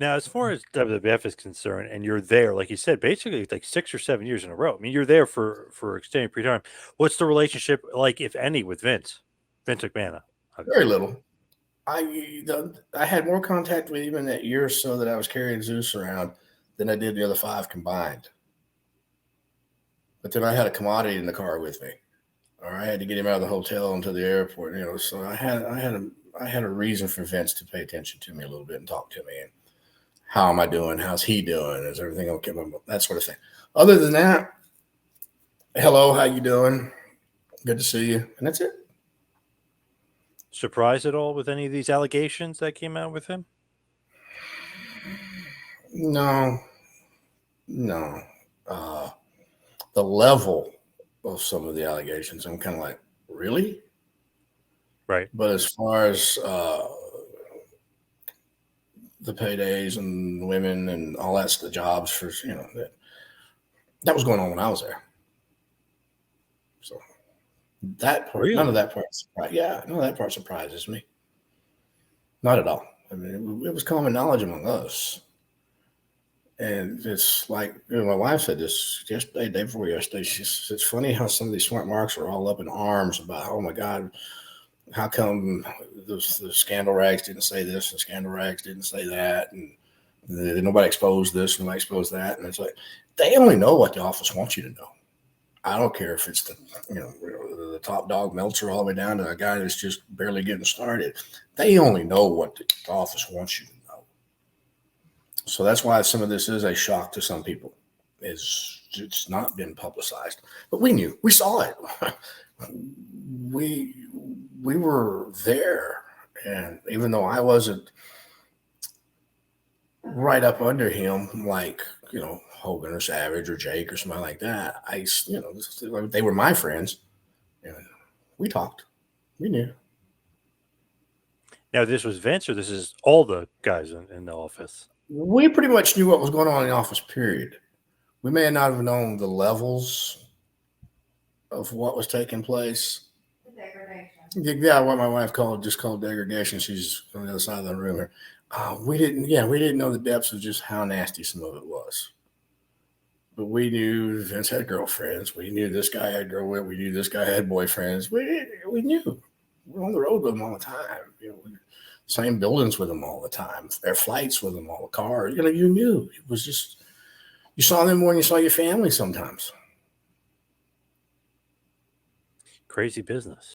Now, as far as WWF is concerned, and you're there, like you said, basically like 6 or 7 years in a row. I mean, you're there for extended period of time. What's the relationship like, if any, with Vince McMahon? Very Obviously, little. I had more contact with him in that year or so that I was carrying Zeus around than I did the other five combined. But then I had a commodity in the car with me, or I had to get him out of the hotel and to the airport. So I had a reason for Vince to pay attention to me a little bit and talk to me and how am I doing? How's he doing? Is everything okay? That sort of thing. Other than that, hello, how you doing? Good to see you, and that's it. surprised at all with any of these allegations that came out with him? No, no. Uh, the level of some of the allegations, I'm kind of like, really? Right. But as far as the paydays and women and all that's the jobs for that was going on when I was there. So that part, none of Really? that part, yeah, none of that part surprises me. Not at all. I mean, it was common knowledge among us. And it's like my wife said this yesterday, day before yesterday. It's funny how some of these smart marks are all up in arms about, oh my God, how come the scandal rags didn't say this and scandal rags didn't say that, and nobody exposed this, nobody exposed that, and it's like they only know what the office wants you to know. I don't care if it's the top dog Meltzer all the way down to a guy that's just barely getting started. They only know what the office wants you to know. So that's why some of this is a shock to some people. It's not been publicized, but we knew, we saw it. we we were there, and even though I wasn't right up under him, like Hogan or Savage or Jake or somebody like that, they were my friends, and we talked. We knew. Now, this was Vince, or this is all the guys in the office? We pretty much knew what was going on in the office. Period. We may not have known the levels of what was taking place. Yeah, what my wife called degradation. She's on the other side of the room here. We didn't know the depths of just how nasty some of it was. But we knew Vince had girlfriends. We knew this guy had girlfriends. We knew this guy had boyfriends. We knew. We're on the road with them all the time. Same buildings with them all the time. Their flights with them all the cars. You knew. It was just you saw them more than you saw your family sometimes. Crazy business.